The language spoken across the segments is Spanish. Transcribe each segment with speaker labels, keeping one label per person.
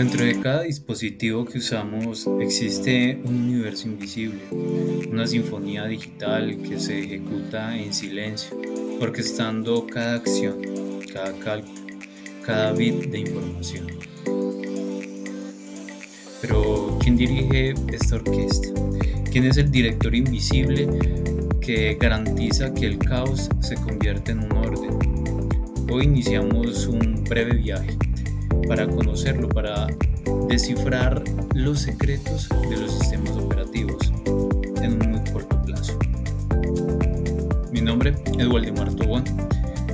Speaker 1: Dentro de cada dispositivo que usamos existe un universo invisible, una sinfonía digital que se ejecuta en silencio, orquestando cada acción, cada cálculo, cada bit de información. Pero, ¿quién dirige esta orquesta? ¿Quién es el director invisible que garantiza que el caos se convierta en un orden? Hoy iniciamos un breve viaje para conocerlo, para descifrar los secretos de los sistemas operativos en un muy corto plazo. Mi nombre es Waldemar Tobón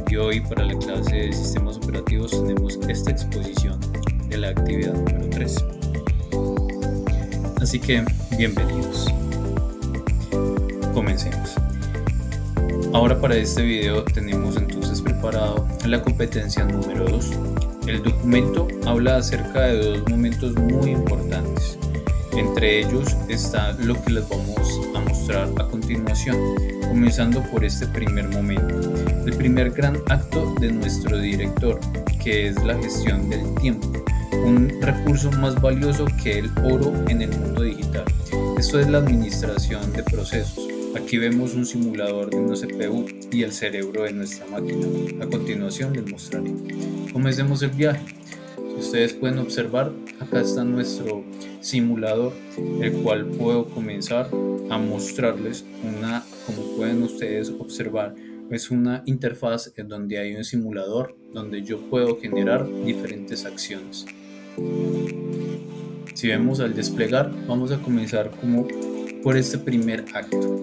Speaker 1: y hoy para la clase de sistemas operativos tenemos esta exposición de la actividad número 3. Así que, bienvenidos. Comencemos. Ahora para este video tenemos entonces preparado la competencia número 2. El documento habla acerca de dos momentos muy importantes. Entre ellos está lo que les vamos a mostrar a continuación, comenzando por este primer momento, el primer gran acto de nuestro director, que es la gestión del tiempo, un recurso más valioso que el oro en el mundo digital. Esto es la administración de procesos. Aquí vemos un simulador de una CPU y el cerebro de nuestra máquina. A continuación les mostraré. Comencemos el viaje. Si ustedes pueden observar, acá está nuestro simulador, el cual puedo comenzar a mostrarles como pueden ustedes observar, es una interfaz en donde hay un simulador donde yo puedo generar diferentes acciones. Si vemos al desplegar, vamos a comenzar como por este primer acto.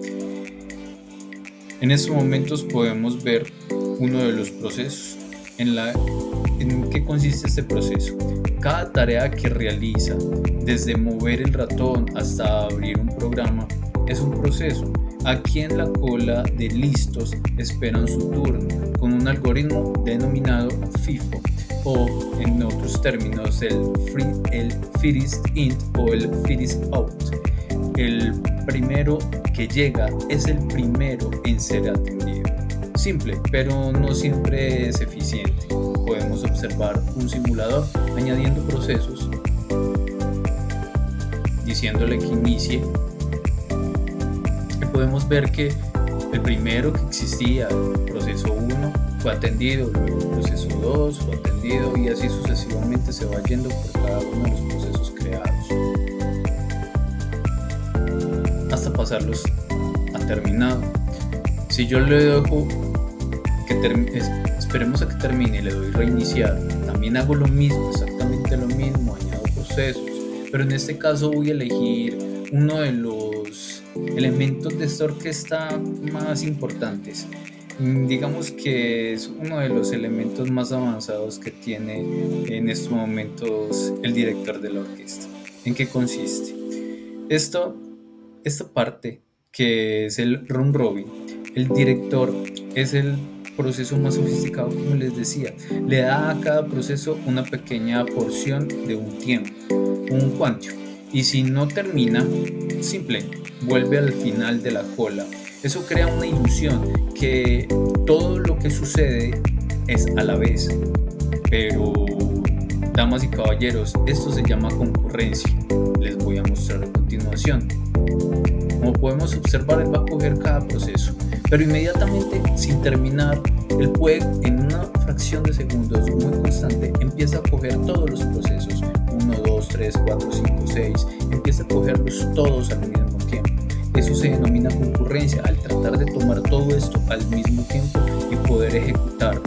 Speaker 1: En estos momentos podemos ver uno de los procesos. ¿En qué consiste este proceso? Cada tarea que realiza, desde mover el ratón hasta abrir un programa, es un proceso. Aquí en la cola de listos esperan su turno con un algoritmo denominado FIFO, o en otros términos el first in o el first out. El primero que llega es el primero en ser atendido. Simple, pero no siempre es eficiente. Podemos observar un simulador añadiendo procesos, diciéndole que inicie. Y podemos ver que el primero que existía, el proceso 1, fue atendido, luego el proceso 2 fue atendido y así sucesivamente se va yendo por cada uno de los procesos creados, hasta pasarlos a terminado. Si yo le dejo esperemos a que termine y le doy reiniciar, también hago lo mismo, exactamente lo mismo, añado procesos, pero en este caso voy a elegir uno de los elementos de esta orquesta más importantes. Digamos que es uno de los elementos más avanzados que tiene en estos momentos el director de la orquesta. ¿En qué consiste? Esta parte que es el round robin, el director es el proceso más sofisticado, como les decía, le da a cada proceso una pequeña porción de un tiempo, un quantio, y si no termina, simple, vuelve al final de la cola. Eso crea una ilusión que todo lo que sucede es a la vez, pero damas y caballeros, esto se llama concurrencia. Les voy a mostrar a continuación. Como podemos observar, él va a coger cada proceso, pero inmediatamente, sin terminar, él puede, en una fracción de segundos muy constante, empieza a coger todos los procesos, 1, 2, 3, 4, 5, 6, empieza a cogerlos todos al mismo tiempo. Eso se denomina concurrencia, al tratar de tomar todo esto al mismo tiempo y poder ejecutarlo.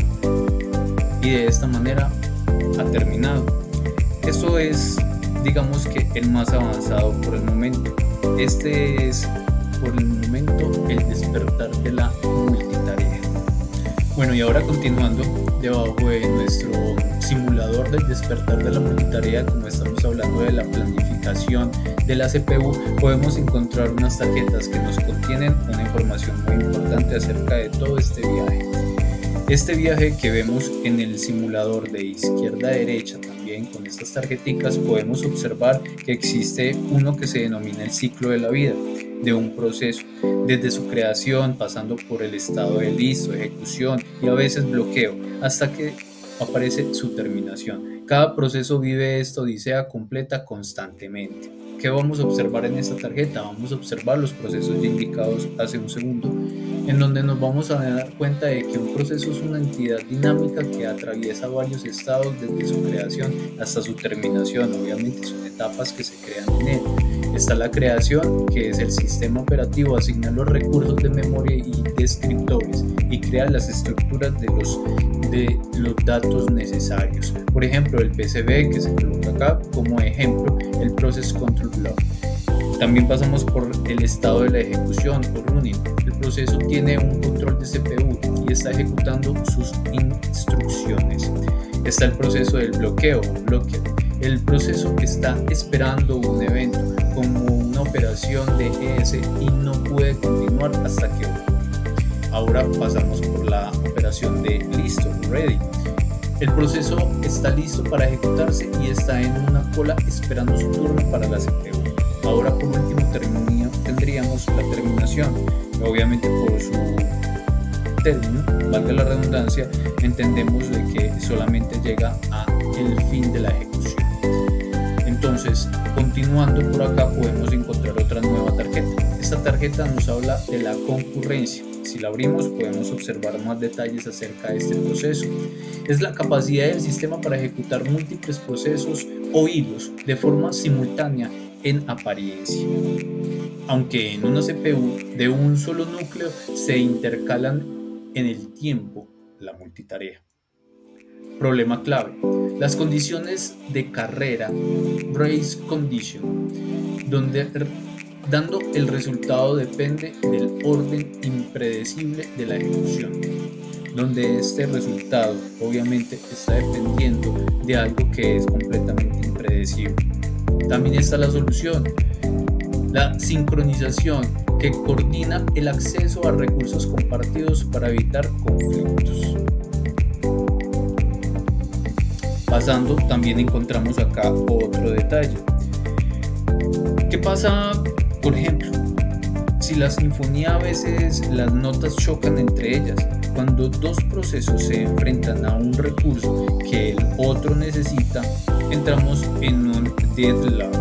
Speaker 1: Y de esta manera ha terminado. Esto es, digamos que el más avanzado por el momento. Este es, por el momento, el despertar de la multitarea. Bueno, y ahora continuando, debajo de nuestro simulador del despertar de la multitarea, como estamos hablando de la planificación de la CPU, podemos encontrar unas tarjetas que nos contienen una información muy importante acerca de todo este viaje. Este viaje que vemos en el simulador de izquierda a derecha, también con estas tarjeticas, podemos observar que existe uno que se denomina el ciclo de la vida de un proceso, desde su creación, pasando por el estado de listo, ejecución y a veces bloqueo, hasta que aparece su terminación. Cada proceso vive esta odisea completa constantemente. ¿Qué vamos a observar en esta tarjeta? Vamos a observar los procesos ya indicados hace un segundo, en donde nos vamos a dar cuenta de que un proceso es una entidad dinámica que atraviesa varios estados desde su creación hasta su terminación. Obviamente son etapas que se crean en él. Está la creación, que es el sistema operativo asigna los recursos de memoria y descriptores y crea las estructuras de los datos necesarios. Por ejemplo, el PCB, que se coloca acá como ejemplo, el Process Control Block. También pasamos por el estado de la ejecución o running. El proceso tiene un control de CPU y está ejecutando sus instrucciones. Está el proceso del bloqueo o bloqueo. El proceso que está esperando un evento como una operación de ES y no puede continuar hasta que ocurra. Ahora pasamos por la operación de listo, ready. El proceso está listo para ejecutarse y está en una cola esperando su turno para la CPU. Ahora por último tendríamos la terminación. Obviamente por su término, valga la redundancia, entendemos de que solamente llega a el fin de la ejecución. Entonces, continuando por acá podemos encontrar otra nueva tarjeta. Esta tarjeta nos habla de la concurrencia. Si la abrimos podemos observar más detalles acerca de este proceso. Es la capacidad del sistema para ejecutar múltiples procesos o hilos de forma simultánea en apariencia. Aunque en una CPU de un solo núcleo se intercalan en el tiempo la multitarea. Problema clave. Las condiciones de carrera, race condition, dando el resultado depende del orden impredecible de la ejecución, donde este resultado obviamente está dependiendo de algo que es completamente impredecible. También está la solución, la sincronización, que coordina el acceso a recursos compartidos para evitar conflictos. Pasando, también encontramos acá otro detalle. ¿Qué pasa, por ejemplo, si la sinfonía a veces las notas chocan entre ellas? Cuando dos procesos se enfrentan a un recurso que el otro necesita, entramos en un deadlock.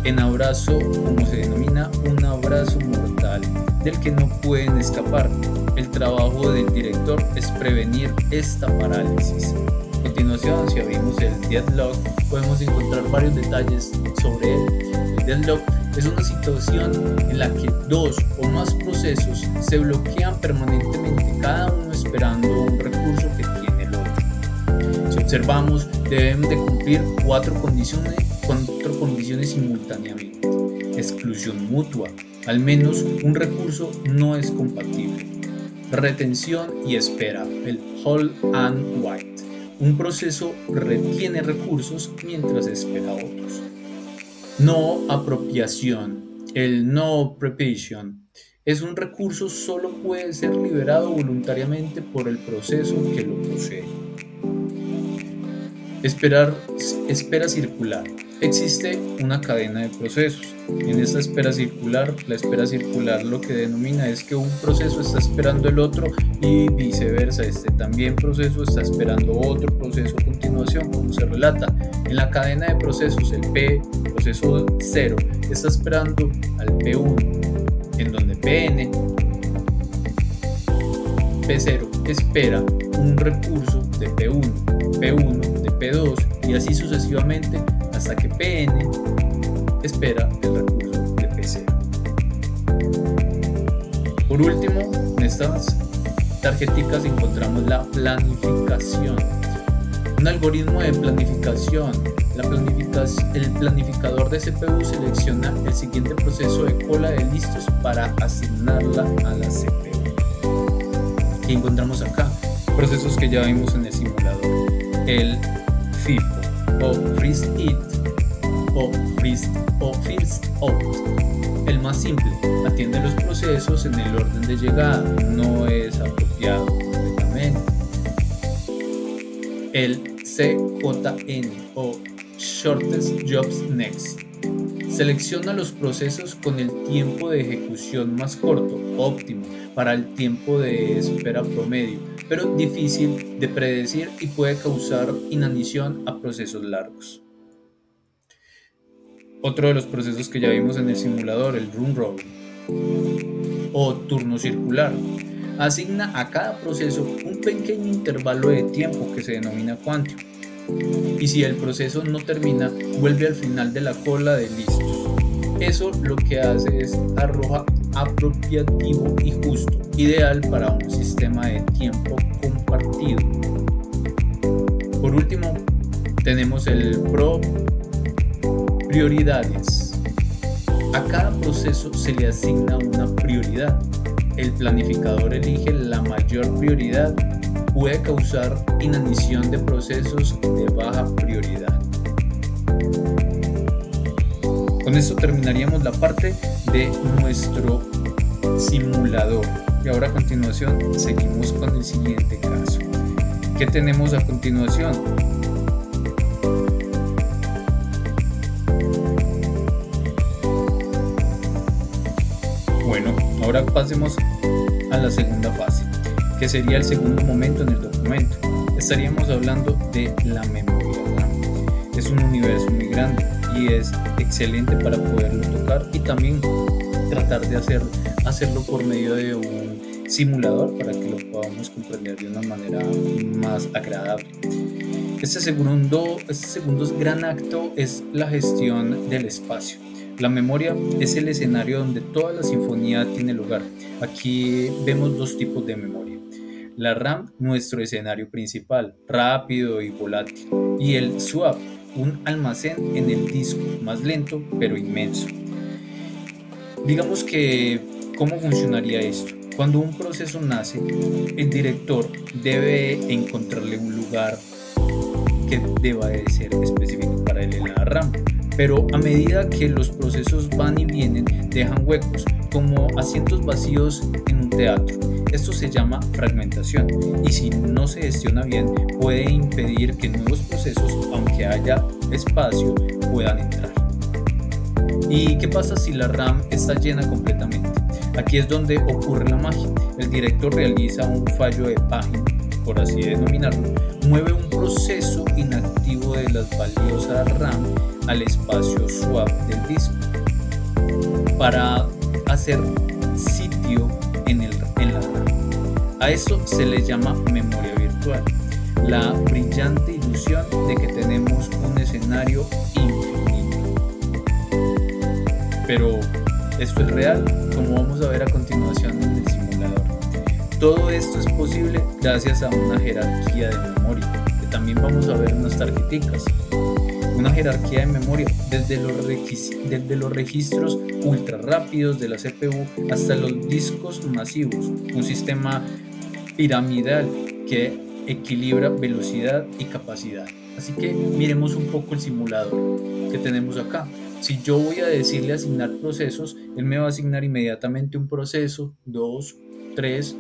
Speaker 1: En abrazo, como se denomina, un abrazo mortal del que no pueden escapar. El trabajo del director es prevenir esta parálisis. A continuación, si abrimos el deadlock, podemos encontrar varios detalles sobre él. El deadlock es una situación en la que dos o más procesos se bloquean permanentemente, cada uno esperando un recurso que tiene el otro. Si observamos, deben de cumplir cuatro condiciones simultáneamente. Exclusión mutua, al menos un recurso no es compatible. Retención y espera, el hold and wait. Un proceso retiene recursos mientras espera otros. No apropiación, el no appropriation. Es un recurso solo puede ser liberado voluntariamente por el proceso que lo posee. Espera circular. Existe una cadena de procesos. En esta espera circular, la espera circular lo que denomina es que un proceso está esperando el otro y viceversa. Este también proceso está esperando otro proceso a continuación, como se relata. En la cadena de procesos, el proceso 0, está esperando al P1, en donde P0 espera un recurso de P1, P1 de P2 y así sucesivamente hasta que Pn espera el recurso de P0. Por último, en estas tarjeticas encontramos la planificación. Un algoritmo de planificación. El planificador de CPU selecciona el siguiente proceso de cola de listos para asignarla a la CPU. ¿Qué encontramos acá? Procesos que ya vimos en el simulador. El FIFO o First In o First Out. El más simple, atiende los procesos en el orden de llegada, no es apropiado completamente. El CJN o Shortest Jobs Next Selecciona los procesos con el tiempo de ejecución más corto, óptimo para el tiempo de espera promedio, pero difícil de predecir y puede causar inanición a procesos largos. Otro de los procesos que ya vimos en el simulador, el round robin o turno circular, asigna a cada proceso un pequeño intervalo de tiempo que se denomina quantio. Y si el proceso no termina, vuelve al final de la cola de listos. Eso lo que hace es arroja apropiativo y justo, ideal para un sistema de tiempo compartido. Por último, tenemos el prioridades. A cada proceso se le asigna una prioridad. El planificador elige la mayor prioridad. Puede causar inanición de procesos de baja prioridad. Con esto terminaríamos la parte de nuestro simulador. Y ahora a continuación seguimos con el siguiente caso. ¿Qué tenemos a continuación? Bueno, ahora pasemos a la segunda fase, que sería el segundo momento en el documento. Estaríamos hablando de la memoria RAM. Es un universo muy grande y es excelente para poderlo tocar y también tratar de hacerlo por medio de un simulador para que lo podamos comprender de una manera más agradable. Este segundo gran acto es la gestión del espacio. La memoria es el escenario donde toda la sinfonía tiene lugar. Aquí vemos dos tipos de memoria. La RAM, nuestro escenario principal, rápido y volátil, y el swap, un almacén en el disco, más lento pero inmenso. Digamos que, ¿cómo funcionaría esto? Cuando un proceso nace, el director debe encontrarle un lugar que deba de ser específico para él en la RAM. Pero a medida que los procesos van y vienen, dejan huecos, como asientos vacíos en un teatro. Esto se llama fragmentación y si no se gestiona bien puede impedir que nuevos procesos, aunque haya espacio, puedan entrar. ¿Y qué pasa si la RAM está llena completamente? Aquí es donde ocurre la magia. El director realiza un fallo de página, por así denominarlo, mueve un proceso inactivo de las valiosas RAM al espacio swap del disco para hacer sitio en la RAM. A eso se le llama memoria virtual, la brillante ilusión de que tenemos un escenario infinito. Pero, ¿esto es real? Como vamos a ver a continuación en el simulador. Todo esto es posible gracias a una jerarquía de memoria, que también vamos a ver en unas tarjeticas. Una jerarquía de memoria desde los registros ultra rápidos de la CPU hasta los discos masivos, un sistema piramidal que equilibra velocidad y capacidad. Así que miremos un poco el simulador que tenemos acá. Si yo voy a decirle asignar procesos, él me va a asignar inmediatamente un proceso, 2, 3,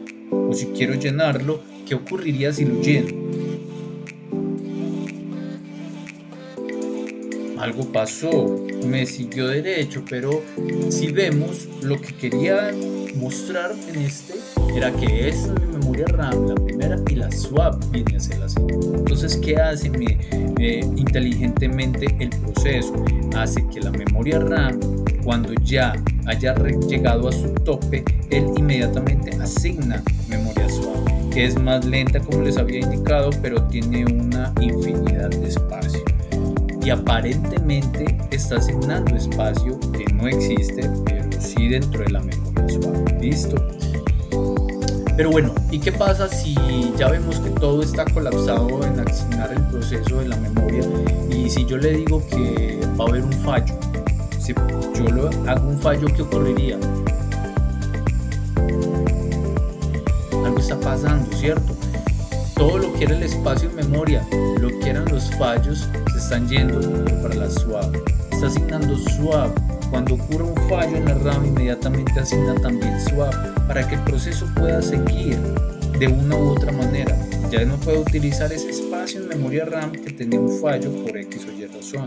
Speaker 1: o si quiero llenarlo, ¿qué ocurriría si lo lleno? Algo pasó, me siguió derecho, pero si vemos lo que quería mostrar en este era que esta es mi memoria RAM, la primera, y la swap viene a ser la segunda. Entonces, ¿qué hace inteligentemente el proceso? Hace que la memoria RAM, cuando ya haya llegado a su tope, él inmediatamente asigna memoria swap, que es más lenta como les había indicado, pero tiene una infinidad de espacio. Y aparentemente está asignando espacio que no existe, pero sí dentro de la memoria swap. ¿Listo? Pero bueno, ¿y qué pasa si ya vemos que todo está colapsado en asignar el proceso de la memoria? Y si yo le digo que va a haber un fallo, si yo hago un fallo, ¿qué ocurriría? Algo está pasando, ¿cierto? Todo lo que era el espacio en memoria, lo que eran los fallos, se están yendo para la swap. Está asignando swap. Cuando ocurre un fallo en la RAM, inmediatamente asigna también swap para que el proceso pueda seguir de una u otra manera. Ya no puede utilizar ese espacio en memoria RAM que tenía un fallo por X o Y razón.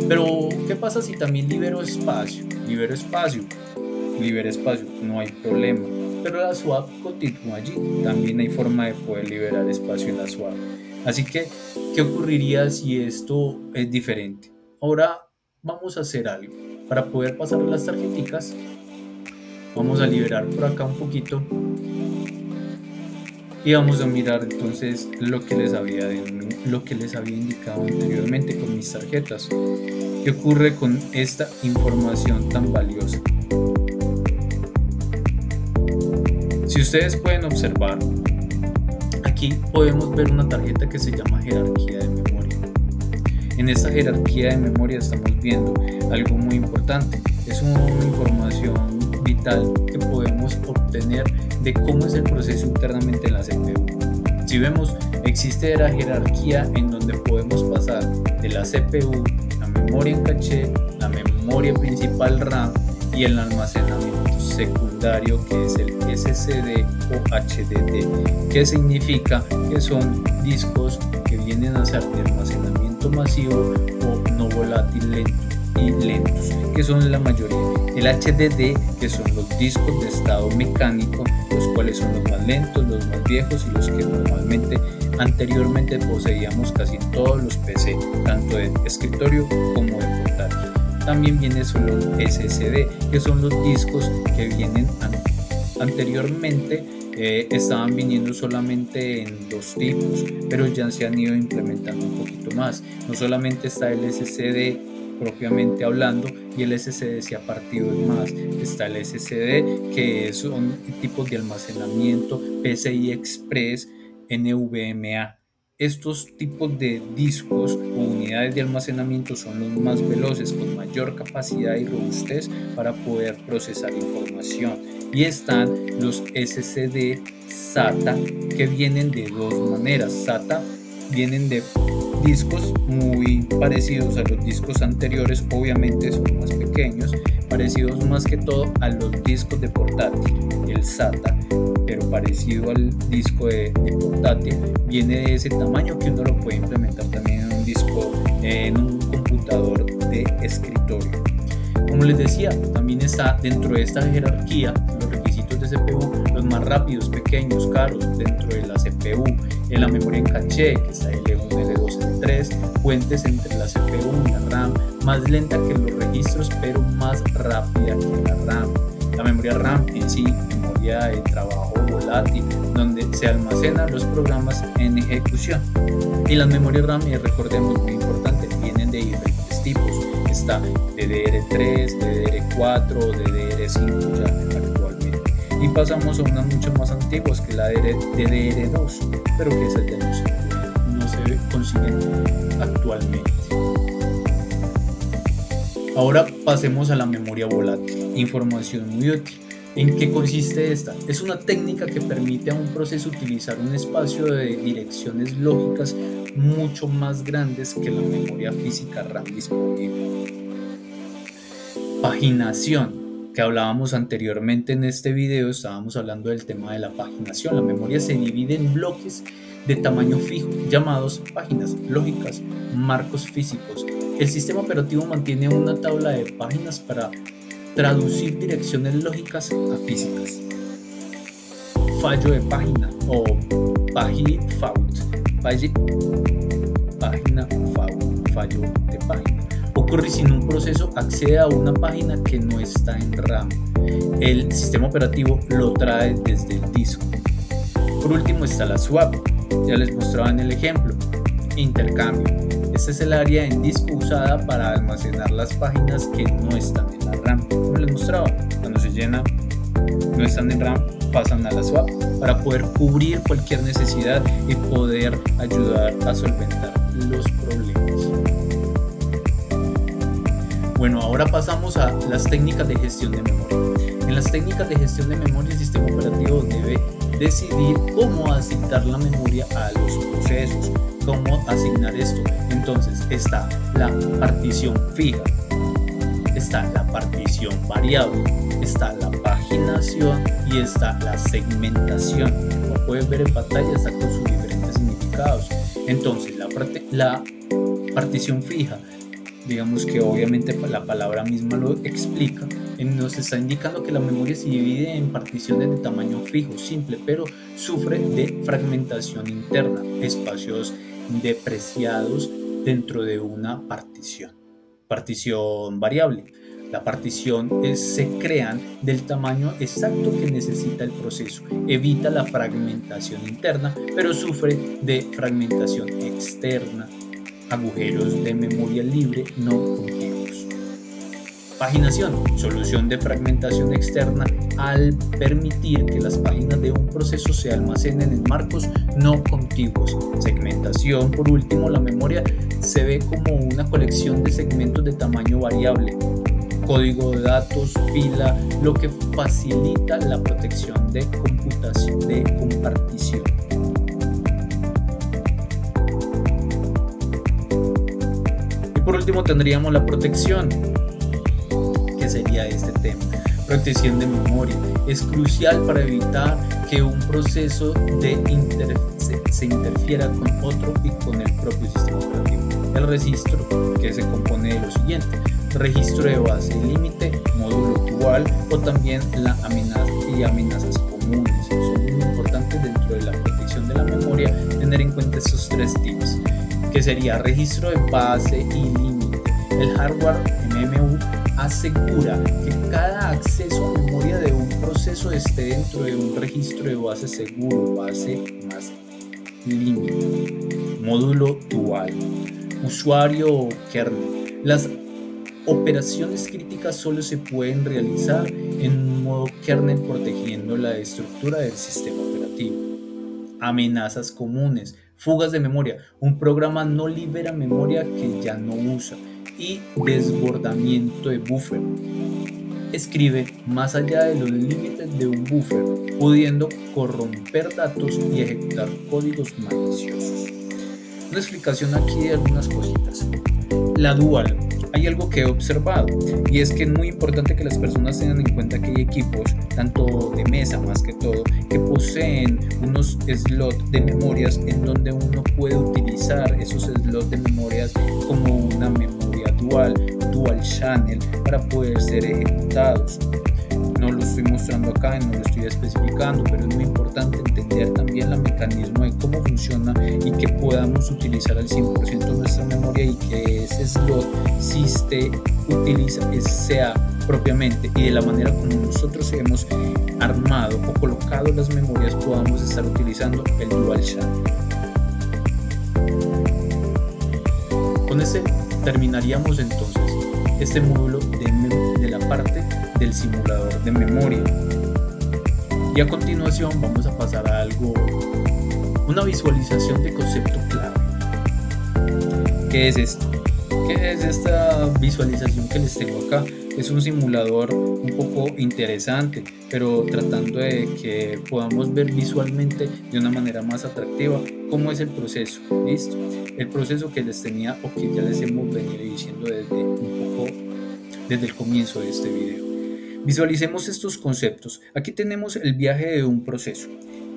Speaker 1: Pero, ¿qué pasa si también libero espacio? Libera espacio, no hay problema. Pero la swap continúa allí. También hay forma de poder liberar espacio en la swap. Así que, ¿qué ocurriría si esto es diferente? Ahora vamos a hacer algo. Para poder pasar las tarjeticas, vamos a liberar por acá un poquito y vamos a mirar entonces lo que les había indicado anteriormente con mis tarjetas. ¿Qué ocurre con esta información tan valiosa? Si ustedes pueden observar, aquí podemos ver una tarjeta que se llama jerarquía de memoria. En esta jerarquía de memoria estamos viendo algo muy importante. Es una información vital que podemos obtener de cómo es el proceso internamente en la CPU. Si vemos, existe la jerarquía en donde podemos pasar de la CPU, la memoria en caché, la memoria principal RAM y el almacenamiento secundario, que es el SSD o HDD, que significa que son discos que vienen a ser de almacenamiento masivo o no volátil lento y lentos, que son la mayoría. El HDD, que son los discos de estado mecánico, los cuales son los más lentos, los más viejos y los que anteriormente poseíamos casi en todos los PC, tanto de escritorio como de portátil. También vienen solo los SSD, que son los discos que vienen anteriormente. Estaban viniendo solamente en dos tipos, pero ya se han ido implementando un poquito más. No solamente está el SSD propiamente hablando, y el SSD se ha partido en más. Está el SSD, que son tipos de almacenamiento PCI Express, NVMe. Estos tipos de discos o unidades de almacenamiento son los más veloces, con mayor capacidad y robustez para poder procesar información. Y están los SSD SATA, que vienen de dos maneras. SATA vienen de discos muy parecidos a los discos anteriores, obviamente son más pequeños, parecidos más que todo a los discos de portátil. El SATA, pero parecido al disco de portátil, viene de ese tamaño, que uno lo puede implementar también en un disco, en un computador de escritorio. Como les decía, también está dentro de esta jerarquía los requisitos de CPU, los más rápidos, pequeños, caros dentro de la CPU, en la memoria en caché, que está L1, L2, L3, puentes entre la CPU y la RAM, más lenta que los registros, pero más rápida que la RAM. La memoria RAM en sí, memoria de trabajo volátil, donde se almacenan los programas en ejecución. Y las memorias RAM, recordemos, muy importante, vienen de diferentes tipos. Está DDR3, DDR4, DDR5 ya actualmente. Y pasamos a unas mucho más antiguas, que la DDR2, pero que esas ya no se consiguen actualmente. Ahora pasemos a la memoria volátil. Información muy útil. ¿En qué consiste esta? Es una técnica que permite a un proceso utilizar un espacio de direcciones lógicas mucho más grandes que la memoria física RAM disponible. Paginación, que hablábamos anteriormente en este video, estábamos hablando del tema de la paginación. La memoria se divide en bloques de tamaño fijo, llamados páginas lógicas, marcos físicos. El sistema operativo mantiene una tabla de páginas para traducir direcciones lógicas a físicas. Fallo de página o page fault. Fallo de página. Ocurre si un proceso accede a una página que no está en RAM. El sistema operativo lo trae desde el disco. Por último está la swap. Ya les mostraba en el ejemplo. Intercambio. Este es el área en disco usada para almacenar las páginas que no están en la RAM. Como les mostraba, cuando se llena, no están en RAM, pasan a la swap para poder cubrir cualquier necesidad y poder ayudar a solventar los problemas. Bueno, ahora pasamos a las técnicas de gestión de memoria. En las técnicas de gestión de memoria, el sistema operativo debe decidir cómo asignar la memoria a los procesos. ¿Cómo asignar esto? Entonces está la partición fija, está la partición variable, está la paginación y está la segmentación. Como pueden ver en pantalla, está con sus diferentes significados. Entonces la partición fija digamos que obviamente la palabra misma lo explica, nos está indicando que la memoria se divide en particiones de tamaño fijo, simple, pero sufre de fragmentación interna, espacios depreciados dentro de una partición. Partición variable. La partición se crean del tamaño exacto que necesita el proceso. Evita la fragmentación interna, pero sufre de fragmentación externa. Agujeros de memoria libre no contiguos. Paginación, solución de fragmentación externa al permitir que las páginas de un proceso se almacenen en marcos no contiguos. Segmentación, por último, la memoria se ve como una colección de segmentos de tamaño variable, código de datos, pila, lo que facilita la protección de computación, de compartición. Y por último tendríamos la protección. ¿Qué sería este tema? Protección de memoria. Es crucial para evitar que un proceso se interfiera con otro y con el propio sistema operativo. El registro, que se compone de lo siguiente: registro de base límite, módulo dual o también la amenaza y amenazas comunes. Son muy importantes dentro de la protección de la memoria tener en cuenta estos tres tips, que sería registro de base y límite. El hardware MMU asegura que cada acceso a memoria de un proceso esté dentro de un registro de base seguro, base más límite. Módulo dual, usuario o kernel. Las operaciones críticas solo se pueden realizar en modo kernel, protegiendo la estructura del sistema operativo. Amenazas comunes, fugas de memoria. Un programa no libera memoria que ya no usa. Y desbordamiento de buffer. Escribe más allá de los límites de un buffer, pudiendo corromper datos y ejecutar códigos maliciosos. Una explicación aquí de algunas cositas. La dual. Hay algo que he observado, y es que es muy importante que las personas tengan en cuenta que hay equipos, tanto de mesa más que todo, que poseen unos slots de memorias en donde uno puede utilizar esos slots de memorias como una memoria dual channel, para poder ser ejecutados. No lo estoy mostrando acá, no lo estoy especificando, pero es muy importante entender también el mecanismo de cómo funciona y que podamos utilizar al 100% nuestra memoria, y que ese slot si sea propiamente y de la manera como nosotros hemos armado o colocado las memorias, podamos estar utilizando el dual channel. Con este terminaríamos entonces este módulo de la parte del simulador de memoria. Y a continuación vamos a pasar a una visualización de concepto clave. ¿Qué es esto? ¿Qué es esta visualización que les tengo acá? Es un simulador un poco interesante, pero tratando de que podamos ver visualmente de una manera más atractiva cómo es el proceso. ¿Listo? El proceso que les tenía, o que ya les hemos venido diciendo desde el comienzo de este video. Visualicemos estos conceptos. Aquí tenemos el viaje de un proceso.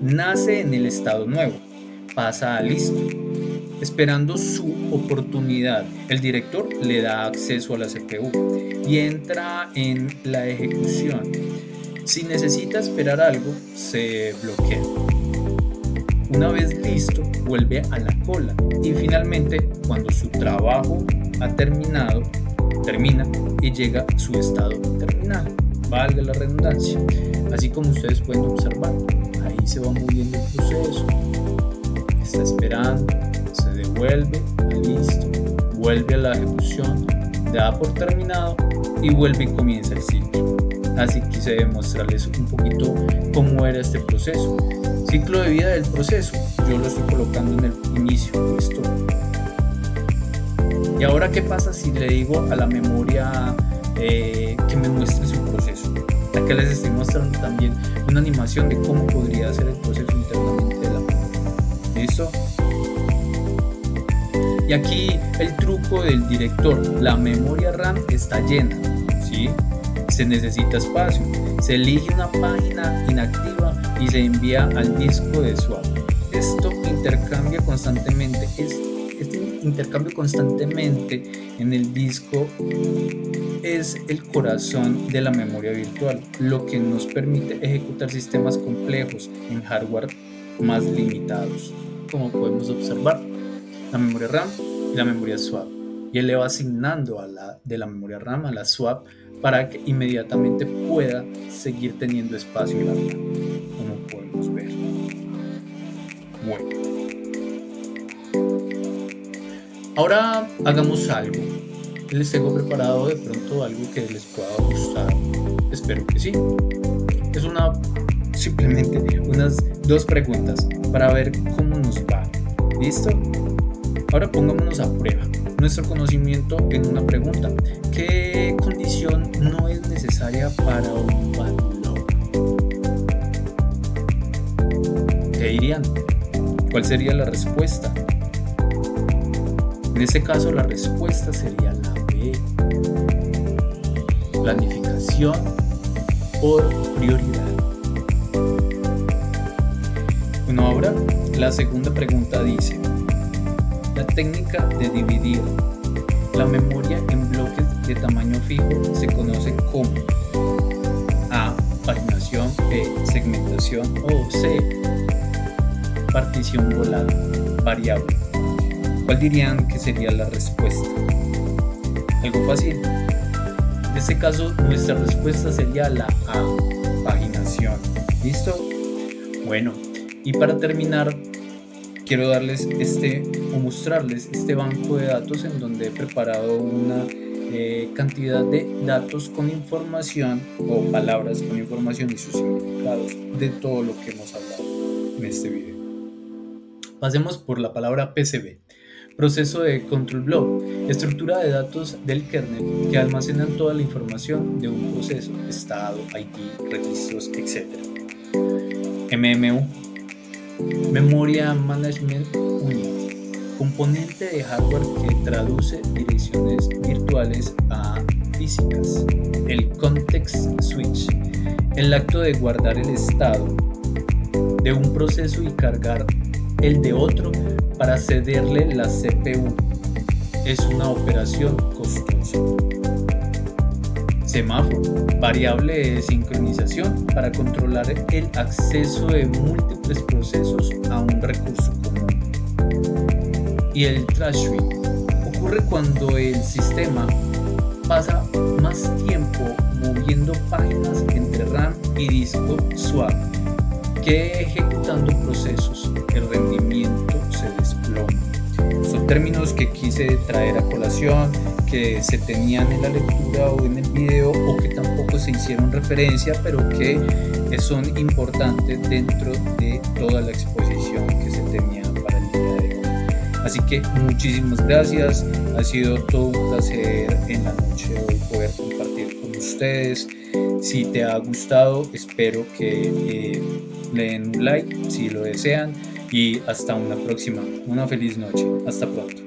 Speaker 1: Nace en el estado nuevo, pasa a listo, esperando su oportunidad. El director le da acceso a la CPU y entra en la ejecución. Si necesita esperar algo, se bloquea. Una vez listo, vuelve a la cola, y finalmente, cuando su trabajo ha termina y llega a su estado terminado. Valga la redundancia. Así como ustedes pueden observar, ahí se va moviendo el proceso, está esperando, se devuelve a listo, vuelve a la ejecución, da por terminado y vuelve y comienza el ciclo. Así quise demostrarles un poquito cómo era este proceso. Ciclo de vida del proceso, yo lo estoy colocando en el inicio. ¿Listo? Y ahora, ¿qué pasa si le digo a la memoria que me muestre su proceso? Acá les estoy mostrando también una animación de cómo podría ser el proceso internamente de la memoria. ¿Listo? Y aquí el truco del director: la memoria RAM está llena, ¿sí? Se necesita espacio, se elige una página inactiva y se envía al disco de swap. Esto intercambia constantemente. Este intercambio constantemente en el disco es el corazón de la memoria virtual, lo que nos permite ejecutar sistemas complejos en hardware más limitados. Como podemos observar, la memoria RAM y la memoria swap. Y él le va asignando de la memoria RAM a la swap para que inmediatamente pueda seguir teniendo espacio en la RAM, como podemos ver. Bueno, ahora hagamos algo. Les tengo preparado de pronto algo que les pueda gustar. Espero que sí. Es simplemente unas 2 preguntas para ver cómo nos va. ¿Listo? Ahora pongámonos a prueba nuestro conocimiento en una pregunta. ¿Qué condición no es necesaria para un bad log? ¿Qué dirían? ¿Cuál sería la respuesta? En ese caso la respuesta sería la B. Planificación por prioridad. Bueno, ahora la segunda pregunta dice: la técnica de dividir la memoria en bloques de tamaño fijo se conoce como A. Paginación, B. Segmentación o C. Partición volada, variable. ¿Cuál dirían que sería la respuesta? Algo fácil. En este caso, nuestra respuesta sería la A. Paginación. ¿Listo? Bueno, y para terminar, quiero darles o mostrarles este banco de datos en donde he preparado una cantidad de datos con información o palabras con información y sus significados de todo lo que hemos hablado en este video. Pasemos por la palabra PCB. Proceso de Control Block, estructura de datos del kernel que almacenan toda la información de un proceso, estado, ID, registros, etc. MMU, Memoria Management Unit, componente de hardware que traduce direcciones virtuales a físicas. El Context Switch, el acto de guardar el estado de un proceso y cargar el de otro para cederle la CPU. Es una operación costosa. Semáforo, variable de sincronización para controlar el acceso de múltiples procesos a un recurso común. Y el trashing ocurre cuando el sistema pasa más tiempo moviendo páginas entre RAM y disco swap que ejecutando procesos. El rendimiento se desploma. Son términos que quise traer a colación, que se tenían en la lectura o en el video o que tampoco se hicieron referencia, pero que son importantes dentro de toda la exposición que se tenía para el día de hoy. Así que muchísimas gracias, ha sido todo un placer en la noche de hoy poder compartir con ustedes. Si te ha gustado, espero que le den un like si lo desean y hasta una próxima. Una feliz noche. Hasta pronto.